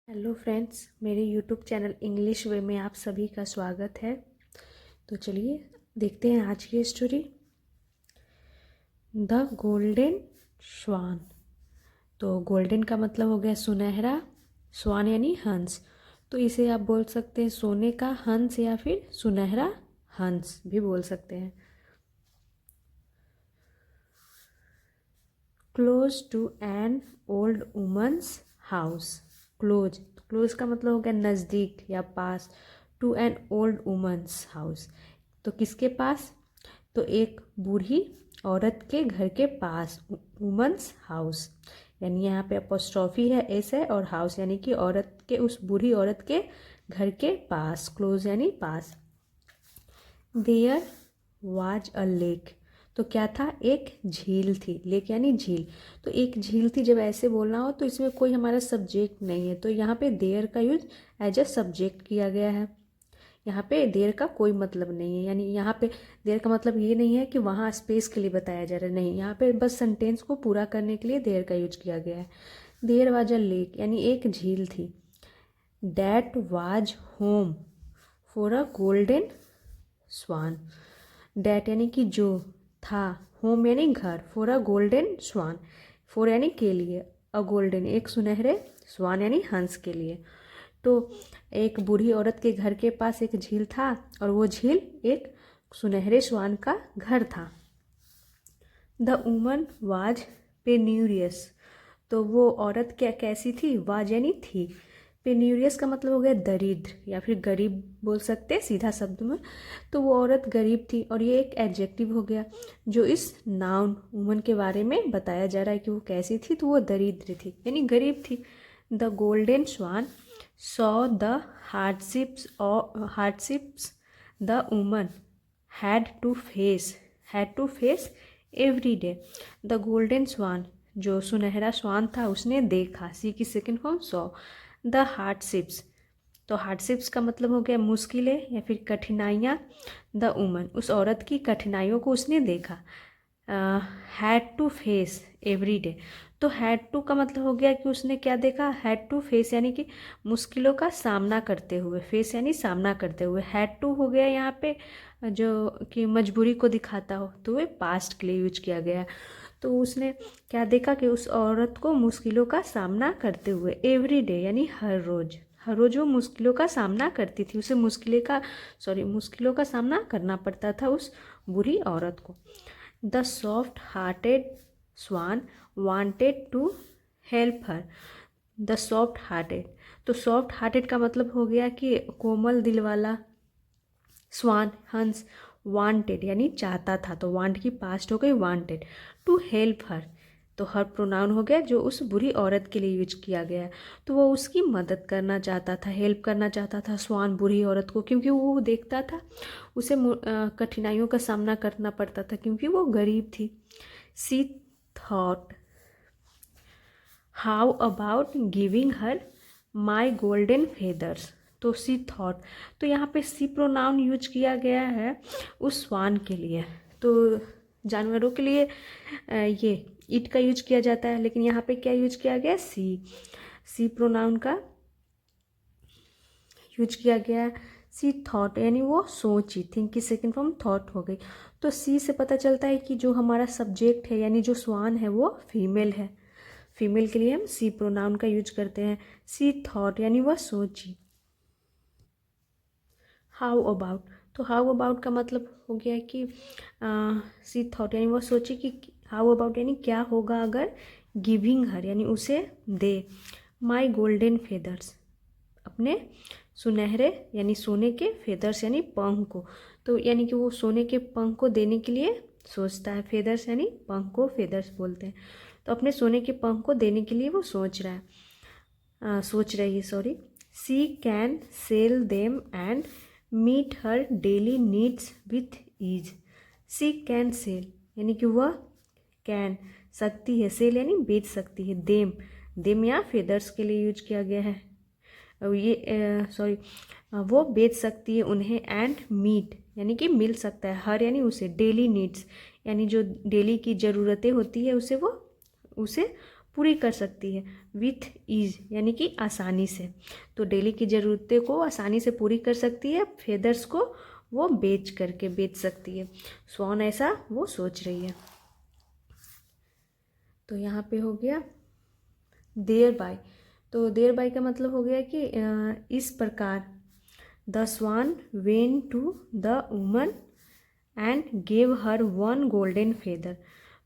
Hello friends, मेरे YouTube channel English वे में आप सभी का स्वागत है। तो चलिए देखते हैं आज की स्टोरी, द गोल्डन स्वान। तो गोल्डन का मतलब हो गया सुनहरा, स्वान यानी हंस। तो इसे आप बोल सकते हैं सोने का हंस या फिर सुनहरा हंस भी बोल सकते हैं। Close to an old woman's house. Close, close का मतलब हो गया नज़दीक या पास। To an old woman's house, तो किसके पास? तो एक बूढ़ी औरत के घर के पास, वुमन्स हाउस। यानी यहाँ पे अपोस्ट्रॉफी है, एस है, और हाउस यानी कि औरत के, उस बूढ़ी औरत के घर के पास। क्लोज यानी पास। देयर वाज अ लेक, तो क्या था? एक झील थी। लेक यानी झील। तो एक झील थी, जब ऐसे बोलना हो तो इसमें कोई हमारा सब्जेक्ट नहीं है, तो यहाँ पे देयर का यूज एज अ सब्जेक्ट किया गया है। यहाँ पे देयर का कोई मतलब नहीं है, यानी यहाँ पे देयर का मतलब ये नहीं है कि वहाँ स्पेस के लिए बताया जा रहा है, नहीं, यहाँ पे बस सेंटेंस को पूरा करने के लिए देयर का यूज किया गया है। देयर वाज अ लेक यानी एक झील थी। That was home for a golden swan. That यानी कि जो, था, होम यानी घर, for a golden swan, for यानी के लिए, अ गोल्डन एक सुनहरे, स्वान यानी हंस के लिए। तो एक बूढ़ी औरत के घर के पास एक झील था, और वो झील एक सुनहरे स्वान का घर था। द वुमन वाज पेन्यूरियस, तो वो औरत क्या कैसी थी? वाज यानी थी। पेन्यूरियस का मतलब हो गया दरिद्र या फिर गरीब बोल सकते हैं सीधा शब्द में। तो वो औरत गरीब थी, और ये एक एडजेक्टिव हो गया जो इस नाउन वुमन के बारे में बताया जा रहा है कि वो कैसी थी। तो वो दरिद्र थी यानी गरीब थी। The golden swan saw the hardships the woman had to face every day. The golden swan, जो सुनहरा स्वान था, उसने देखा, सी की second form saw. The hardships, तो हार्डशिप्स का मतलब हो गया मुश्किलें या फिर कठिनाइयाँ। द वुमन, उस औरत की कठिनाइयों को उसने देखा। Had to face every day, तो हैड टू का मतलब हो गया कि उसने क्या देखा? हैड टू फेस यानी कि मुश्किलों का सामना करते हुए, फेस यानी सामना करते हुए। हैड टू हो गया यहाँ पे जो कि मजबूरी को दिखाता हो, तो वह पास्ट के लिए यूज किया गया। तो उसने क्या देखा कि उस औरत को मुश्किलों का सामना करते हुए, एवरी डे यानी हर रोज, हर रोज वो मुश्किलों का सामना करती थी, उसे मुश्किलों का सामना करना पड़ता था उस बुरी औरत को। The soft hearted swan wanted to help her. The soft hearted, तो सॉफ्ट हार्टेड का मतलब हो गया कि कोमल दिल वाला। स्वान हंस, वांटेड यानी चाहता था, तो वांट की पास्ट हो गई वांटेड। टू हेल्प हर, तो हर प्रोनाउन हो गया जो उस बुरी औरत के लिए यूज किया गया है। तो वो उसकी मदद करना चाहता था, हेल्प करना चाहता था स्वान बुरी औरत को, क्योंकि वो देखता था उसे कठिनाइयों का सामना करना पड़ता था क्योंकि वो गरीब थी। She thought how about giving her my golden feathers. तो सी थॉट, तो यहाँ पे सी प्रोनाउन यूज किया गया है उस स्वान के लिए। तो जानवरों के लिए ये इट का यूज किया जाता है, लेकिन यहाँ पे क्या यूज किया गया? सी प्रोनाउन का यूज किया गया। सी थॉट यानी वो सोची, थिंक की सेकेंड फॉर्म थॉट हो गई। तो सी से पता चलता है कि जो हमारा सब्जेक्ट है यानी जो स्वान है वो फीमेल है। फीमेल के लिए हम सी प्रोनाउन का यूज करते हैं। सी थॉट यानी वह सोची। हाउ अबाउट, तो हाउ अबाउट का मतलब हो गया कि सी थॉट यानी वह सोची कि हाउ अबाउट यानी क्या होगा अगर गिविंग हर यानी उसे दे माई गोल्डन फेदर्स, अपने सुनहरे यानी सोने के फेदर्स यानी पंख को। तो यानी कि वो सोने के पंख को देने के लिए सोचता है। फेदर्स यानी पंख को फेदर्स बोलते हैं। तो अपने सोने के पंख को देने के लिए वो सोच रही है, sorry. She can sell them and meet her daily needs with ease. She can sell यानी कि वह कैन सकती है, सेल यानी बेच सकती है। देम या फेदर्स के लिए यूज किया गया है। ये सॉरी, वो बेच सकती है उन्हें। एंड मीट यानी कि मिल सकता है। हर यानी उसे, डेली नीड्स यानी जो डेली की ज़रूरतें होती है उसे पूरी कर सकती है विथ ईज यानी कि आसानी से। तो डेली की ज़रूरतें को आसानी से पूरी कर सकती है, फेदर्स को वो बेच सकती है। स्वान ऐसा वो सोच रही है। तो यहाँ पे हो गया देयर बाय। तो देयर बाय का मतलब हो गया कि इस प्रकार the swan went to the woman and gave her one golden feather.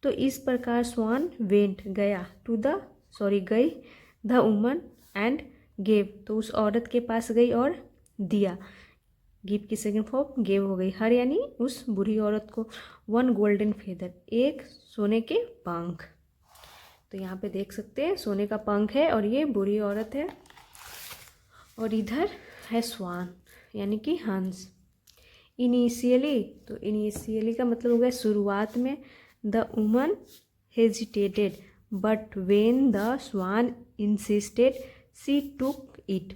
तो इस प्रकार स्वान वेंट गया टू द गई द वुमन एंड गेव, तो उस औरत के पास गई और दिया। गिव की सेकंड फॉर्म गेव हो गई। हर यानी उस बूढ़ी औरत को वन गोल्डन फेदर, एक सोने के पंख। तो यहाँ पे देख सकते हैं सोने का पंख है और ये बूढ़ी औरत है और इधर है स्वान यानी कि हंस। इनिशियली, तो इनिशियली का मतलब हो गया शुरुआत में। The woman hesitated but when the swan insisted she took it.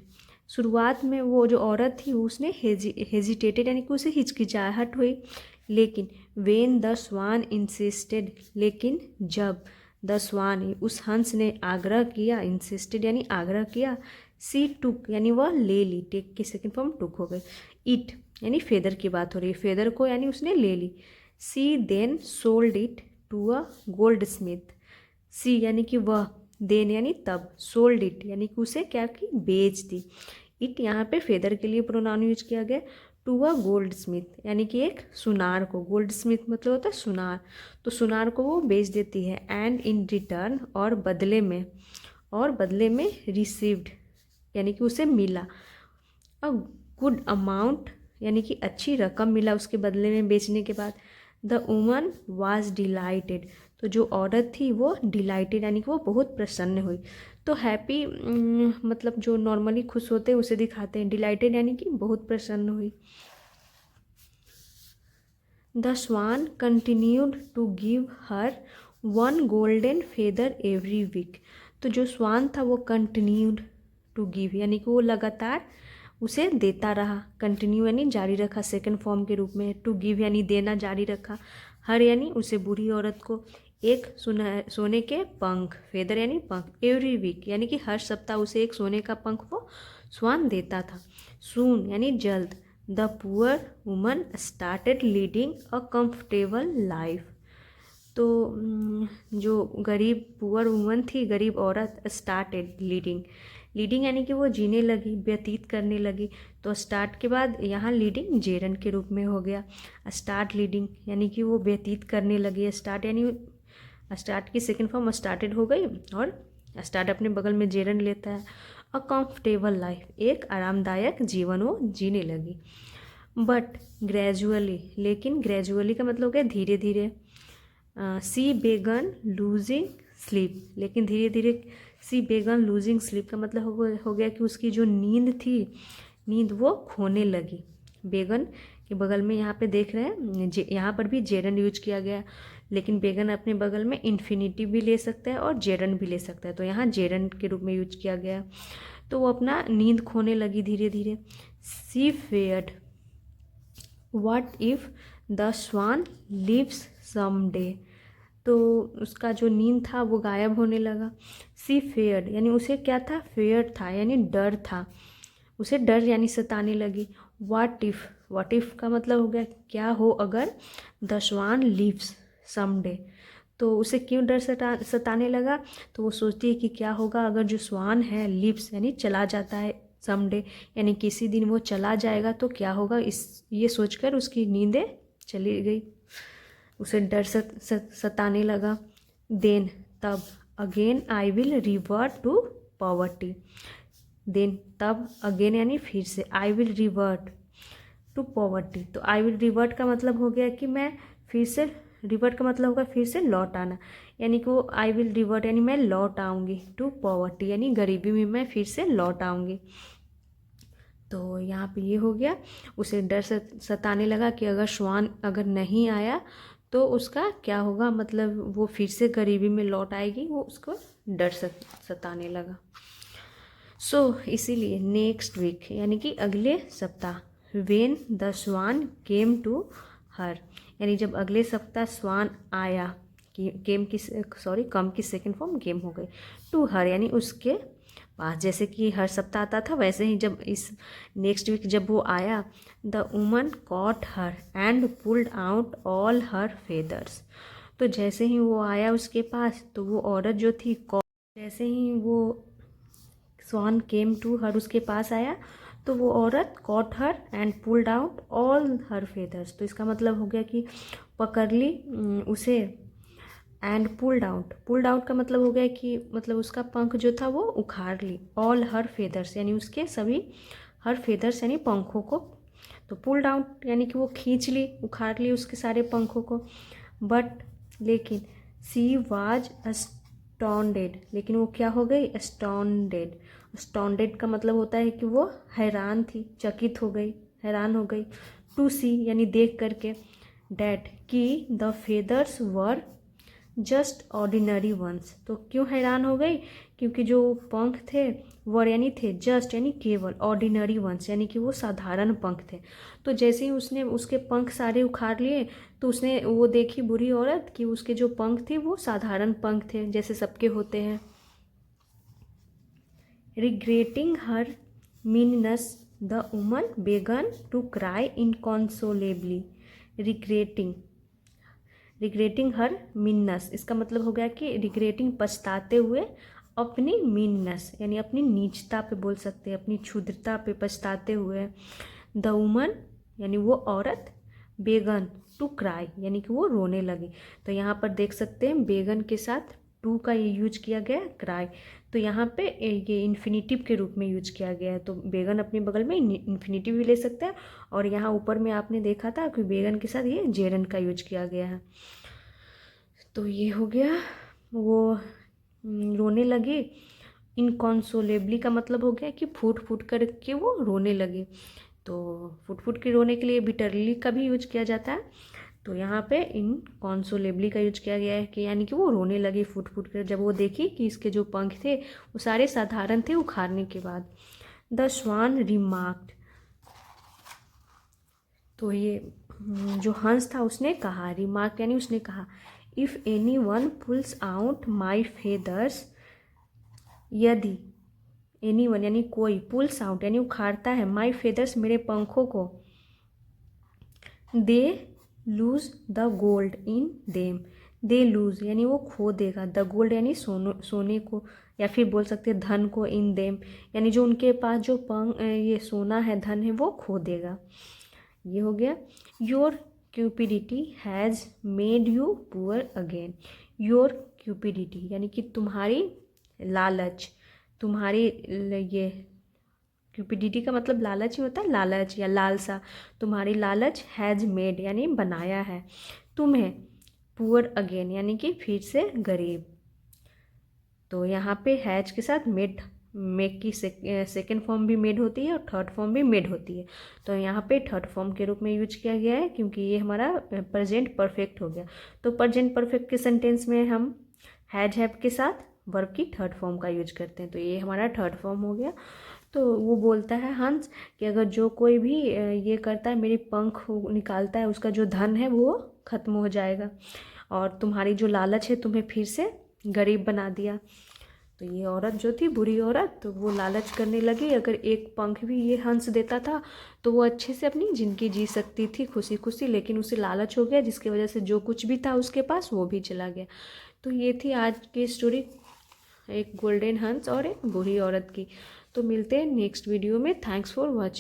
शुरुआत में वो जो औरत थी उसने हेजिटेटेड यानी कि उसे हिचकिचाहट हुई, लेकिन वेन द स्वान इंसिस्टेड, लेकिन जब द स्वान उस हंस ने आग्रह किया, इंसिस्टेड यानी आग्रह किया, सी टुक यानी वह ले ली, टेक की सेकंड फॉर्म टुक हो गई। इट यानी फेदर की बात हो रही है, फेदर को यानी उसने ले ली। She then sold it to a goldsmith. She यानी कि वह, देन यानी तब, सोल्ड इट यानी कि उसे क्या की बेच दी। इट यहाँ पे फेदर के लिए प्रोनाउन यूज किया गया। टू अ गोल्ड स्मिथ यानी कि एक सुनार को, गोल्ड स्मिथ मतलब होता है सुनार, तो सुनार को वो बेच देती है। एंड इन रिटर्न और बदले में रिसीव्ड यानी कि उसे मिला अ गुड अमाउंट यानी कि अच्छी रकम मिला उसके बदले में बेचने के बाद। द वुमन वाज डिलाइटेड, तो जो औरत थी वो डिलाइटेड यानी कि वो बहुत प्रसन्न हुई। तो हैप्पी मतलब जो नॉर्मली खुश होते हैं उसे दिखाते हैं, डिलाइटेड यानी कि बहुत प्रसन्न हुई। The swan continued to give her one golden feather every week. तो जो स्वान था वो कंटिन्यूड टू गिव यानी कि वो लगातार उसे देता रहा। कंटिन्यू यानी जारी रखा सेकंड फॉर्म के रूप में। टू गिव यानी देना जारी रखा। हर यानी उसे बूढ़ी औरत को एक सोने के पंख, फेदर यानी पंख, एवरी वीक यानी कि हर सप्ताह उसे एक सोने का पंख वो स्वान देता था। सून यानी जल्द। The poor woman started leading a comfortable life. तो जो गरीब पुअर वुमन थी, गरीब औरत, स्टार्टेड लीडिंग यानी कि वो जीने लगी, व्यतीत करने लगी। तो स्टार्ट के बाद यहाँ लीडिंग जेरन के रूप में हो गया। स्टार्ट लीडिंग यानी कि वो व्यतीत करने लगी। स्टार्ट यानी स्टार्ट की सेकंड फॉर्म स्टार्टेड हो गई और स्टार्ट अपने बगल में जेरन लेता है। अ कंफर्टेबल लाइफ, एक आरामदायक जीवन वो जीने लगी। बट ग्रेजुअली, लेकिन ग्रेजुअली का मतलब है धीरे धीरे। सी बेगन लूजिंग स्लीप, लेकिन धीरे धीरे सी बेगन लूजिंग स्लीप का मतलब हो गया कि उसकी जो नींद थी, नींद वो खोने लगी। बेगन के बगल में यहाँ पे देख रहे हैं यहाँ पर भी जेरन यूज किया गया, लेकिन बेगन अपने बगल में इन्फिनिटिव भी ले सकता है और जेरन भी ले सकता है, तो यहाँ जेरन के रूप में यूज किया गया। तो वो अपना नींद खोने लगी धीरे धीरे। She feared what if the swan leaves some day. तो उसका जो नींद था वो गायब होने लगा। सी फेयर्ड यानी उसे क्या था, फेयर था यानी डर था, उसे डर यानी सताने लगी। व्हाट इफ़ का मतलब हो गया क्या हो अगर। द स्वान लिव्स समडे, तो उसे क्यों डर सताने लगा, तो वो सोचती है कि क्या होगा अगर जो स्वान है लिव्स यानी चला जाता है, समडे यानी किसी दिन वो चला जाएगा तो क्या होगा, इस ये सोचकर उसकी नींदें चली गई, उसे डर सताने लगा। देन तब, again I will revert to poverty. Then तब, अगेन यानी फिर से, I will revert to poverty. तो आई विल रिवर्ट का मतलब हो गया कि मैं फिर से, रिवर्ट का मतलब होगा फिर से लौट आना, यानी कि वो आई विल रिवर्ट यानी मैं लौट आऊँगी, टू पॉवर्टी यानी गरीबी में मैं फिर से लौट आऊँगी। तो यहाँ पे ये हो गया, उसे डर सताने लगा कि अगर श्वान अगर नहीं आया तो उसका क्या होगा, मतलब वो फिर से गरीबी में लौट आएगी, वो उसको डर सताने लगा। इसीलिए नेक्स्ट वीक यानी कि अगले सप्ताह, when the swan came to her यानी जब अगले सप्ताह स्वान आया, गेम की सॉरी कम की सेकंड फॉर्म गेम हो गई। टू हर यानी उसके पास, जैसे कि हर सप्ताह आता था वैसे ही जब इस नेक्स्ट वीक जब वो आया, the woman caught her and pulled out all her feathers. तो जैसे ही वो आया उसके पास तो वो औरत जो थी, जैसे ही वो स्वान केम टू हर उसके पास आया तो वो औरत caught her and pulled out all her feathers. तो इसका मतलब हो गया कि पकड़ ली उसे, एंड पुल्ड आउट का मतलब हो गया कि मतलब उसका पंख जो था वो उखाड़ ली, ऑल हर फेदर्स यानी उसके सभी हर फेदर्स यानी पंखों को। तो पुल्ड आउट यानी कि वो खींच ली, उखाड़ ली उसके सारे पंखों को। बट लेकिन सी वाज अस्टॉन्डेड, लेकिन वो क्या हो गई, अस्टॉन्डेड। अस्टॉन्डेड का मतलब होता है कि वो हैरान थी, चकित हो गई, हैरान हो गई। टू सी यानी देख करके, डैट कि the feathers were just ordinary ones. तो क्यों हैरान हो गई, क्योंकि जो पंख थे वर यानी थे, जस्ट यानी केवल, ऑर्डिनरी वंस यानी कि वो साधारण पंख थे। तो जैसे ही उसने उसके पंख सारे उखाड़ लिए तो उसने वो देखी बुरी औरत कि उसके जो पंख थे वो साधारण पंख थे, जैसे सबके होते हैं। Regretting her meanness the woman began to cry inconsolably. Regretting her meanness, इसका मतलब हो गया कि रिग्रेटिंग पछताते हुए, अपनी मीननेस यानी अपनी नीचता पे बोल सकते हैं, अपनी क्षुद्रता पे पछताते हुए। द वुमन यानी वो औरत, बेगन टू क्राई यानी कि वो रोने लगी। तो यहाँ पर देख सकते हैं बेगन के साथ टू का ये यूज किया गया, क्राई तो यहाँ पे ये इन्फिनिटिव के रूप में यूज किया गया है। तो बेगन अपने बगल में इन्फिनिटिव भी ले सकते हैं, और यहाँ ऊपर में आपने देखा था कि बेगन के साथ ये जेरन का यूज किया गया है। तो ये हो गया, वो रोने लगी। इनकॉन्सोलेबली का मतलब हो गया कि फूट फूट करके वो रोने लगी। तो फुट फुट के रोने के लिए बिटरली का भी यूज किया जाता है। तो यहाँ पे इनकॉन्सोलेबली का यूज किया गया है कि यानी कि वो रोने लगी फुट फुट कर, जब वो देखी कि इसके जो पंख थे वो सारे साधारण थे उखाड़ने के बाद। द स्वान रिमार्क्ड, तो ये जो हंस था उसने कहा, रिमार्क यानी उसने कहा, if any one pools out my feathers, यदि एनी वन यानी कोई, पुल्स आउट यानी उखाड़ता है, माई फेदर्स मेरे पंखों को, they lose the gold in them, they lose यानी वो खो देगा, द गोल्ड यानी सोने को, या फिर बोल सकते हैं धन को, इन देम यानी जो उनके पास जो ये सोना है, धन है, वो खो देगा। ये हो गया। Your cupidity has made you poor again. Your cupidity यानी कि तुम्हारी लालच, तुम्हारी ये क्यूपिडिटी का मतलब लालच ही होता है, लालच या लालसा। तुम्हारी लालच हैज़ मेड यानी बनाया है तुम्हें, पुअर अगेन यानी कि फिर से गरीब। तो यहाँ पे हैज के साथ मेड, मेक की सेकेंड फॉर्म भी मेड होती है और थर्ड फॉर्म भी मेड होती है। तो यहाँ पे थर्ड फॉर्म के रूप में यूज किया गया है क्योंकि ये हमारा प्रेजेंट परफेक्ट हो गया। तो प्रेजेंट परफेक्ट के सेंटेंस में हम हैज हैव के साथ वर्ब की थर्ड फॉर्म का यूज करते हैं। तो ये हमारा थर्ड फॉर्म हो गया। तो वो बोलता है हंस कि अगर जो कोई भी ये करता है, मेरी पंख निकालता है, उसका जो धन है वो खत्म हो जाएगा, और तुम्हारी जो लालच है तुम्हें फिर से गरीब बना दिया। तो ये औरत जो थी, बुरी औरत, तो वो लालच करने लगी। अगर एक पंख भी ये हंस देता था तो वो अच्छे से अपनी ज़िंदगी जी सकती थी खुशी खुशी, लेकिन उसे लालच हो गया जिसकी वजह से जो कुछ भी था उसके पास वो भी चला गया। तो ये थी आज की स्टोरी, एक गोल्डन हंस और एक बुरी औरत की। तो मिलते हैं नेक्स्ट वीडियो में। Thanks for watching.